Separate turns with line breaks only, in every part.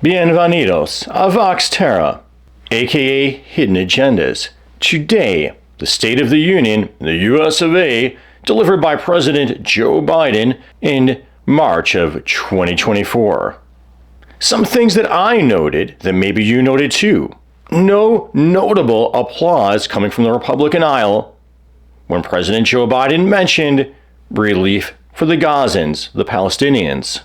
Bienvenidos a Vox Terra, aka Hidden Agendas. Today, the State of the Union, the US of A, delivered by President Joe Biden in March of 2024. Some things that I noted that maybe you noted too. No notable applause coming from the Republican aisle when President Joe Biden mentioned relief for the Gazans, the Palestinians.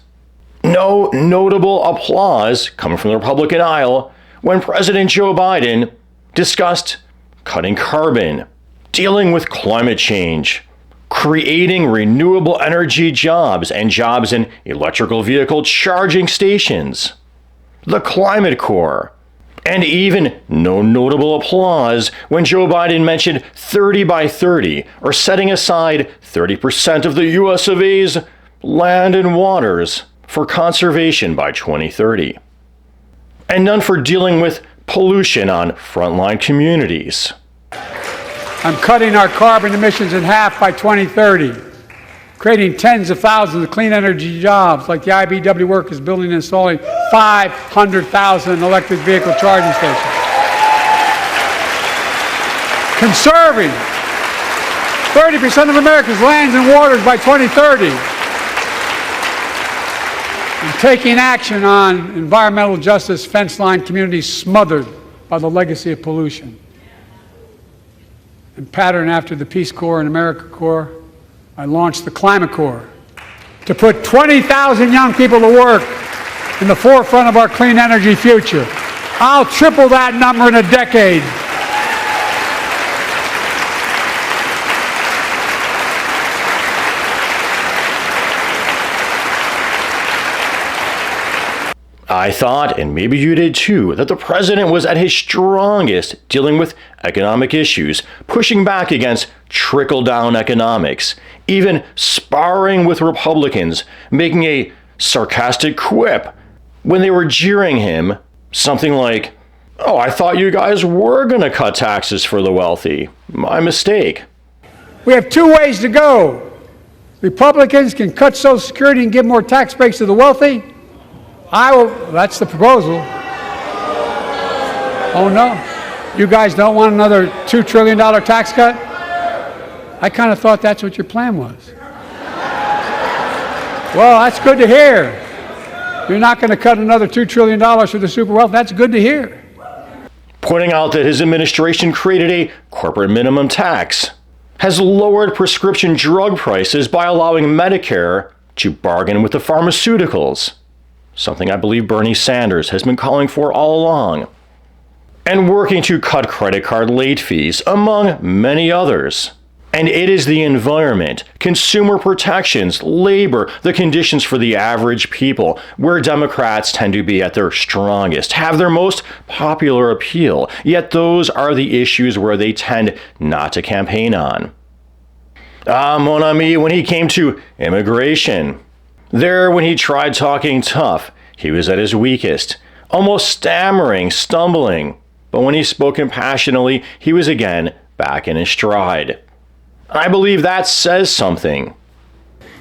No notable applause coming from the Republican aisle when President Joe Biden discussed cutting carbon, dealing with climate change, creating renewable energy jobs and jobs in electrical vehicle charging stations, the Climate Corps, and even no notable applause when Joe Biden mentioned 30 by 30, or setting aside 30% of the US of A's land and waters for conservation by 2030. And none for dealing with pollution on frontline communities.
I'm cutting our carbon emissions in half by 2030, creating tens of thousands of clean energy jobs like the IBEW workers building and installing 500,000 electric vehicle charging stations. Conserving 30% of America's lands and waters by 2030. And taking action on environmental justice fence line communities smothered by the legacy of pollution. And patterned after the Peace Corps and AmeriCorps, I launched the Climate Corps to put 20,000 young people to work in the forefront of our clean energy future. I'll triple that number in a decade.
I thought, and maybe you did too, that the president was at his strongest dealing with economic issues, pushing back against trickle-down economics, even sparring with Republicans, making a sarcastic quip when they were jeering him, something like, "Oh, I thought you guys were going to cut taxes for the wealthy. My mistake."
We have two ways to go. Republicans can cut Social Security and give more tax breaks to the wealthy. That's the proposal. Oh no, you guys don't want another $2 trillion tax cut? I kind of thought that's what your plan was. Well, that's good to hear. You're not going to cut another $2 trillion for the super wealthy. That's good to hear.
Pointing out that his administration created a corporate minimum tax, has lowered prescription drug prices by allowing Medicare to bargain with the pharmaceuticals, something I believe Bernie Sanders has been calling for all along, and working to cut credit card late fees, among many others. And it is the environment, consumer protections, labor, the conditions for the average people, where Democrats tend to be at their strongest, have their most popular appeal, yet those are the issues where they tend not to campaign on. Mon ami, when he came to immigration, there, when he tried talking tough, he was at his weakest, almost stammering, stumbling. But when he spoke compassionately, he was again back in his stride. I believe that says something.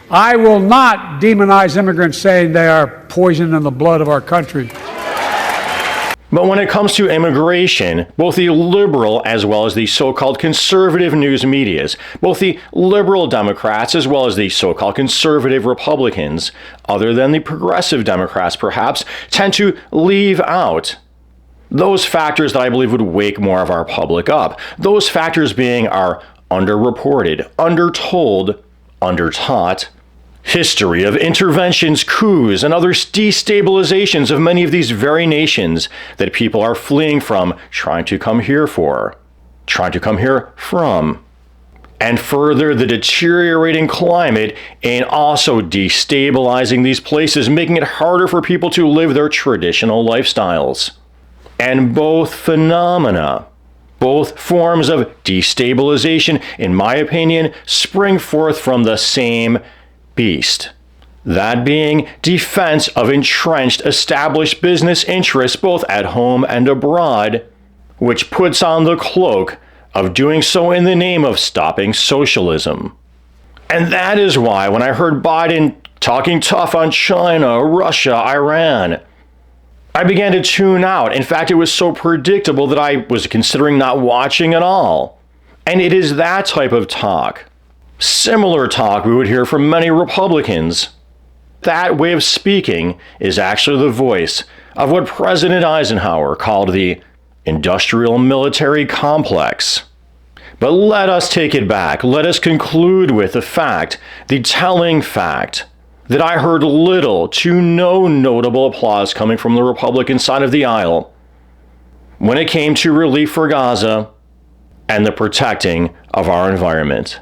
I will not demonize immigrants saying they are poison in the blood of our country.
But when it comes to immigration, both the liberal as well as the so-called conservative news medias, both the liberal Democrats as well as the so-called conservative Republicans, other than the progressive Democrats perhaps, tend to leave out those factors that I believe would wake more of our public up. Those factors being our underreported, undertold, undertaught history of interventions, coups, and other destabilizations of many of these very nations that people are fleeing from, trying to come here from. And further, the deteriorating climate and also destabilizing these places, making it harder for people to live their traditional lifestyles. And both phenomena, both forms of destabilization, in my opinion, spring forth from the same beast. That being defense of entrenched established business interests both at home and abroad, which puts on the cloak of doing so in the name of stopping socialism. And that is why when I heard Biden talking tough on China, Russia, Iran, I began to tune out. In fact, it was so predictable that I was considering not watching at all. And it is that type of talk, similar talk we would hear from many Republicans. That way of speaking is actually the voice of what President Eisenhower called the industrial military complex. But let us take it back. Let us conclude with the fact, the telling fact, that I heard little to no notable applause coming from the Republican side of the aisle when it came to relief for Gaza and the protecting of our environment.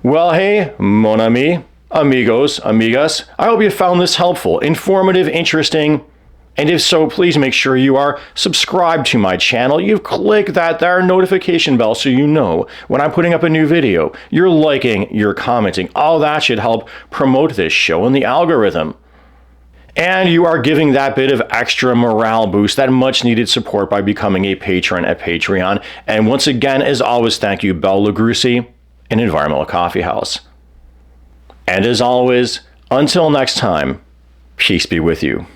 Well, hey, mon ami, amigos, amigas, I hope you found this helpful, informative, interesting, and if so, please make sure you are subscribed to my channel. You've clicked that there notification bell so you know when I'm putting up a new video. You're liking, you're commenting. All that should help promote this show in the algorithm. And you are giving that bit of extra morale boost, that much needed support by becoming a patron at Patreon. And once again, as always, thank you, Bela Lugosi and Environmental Coffee House. And as always, until next time, peace be with you.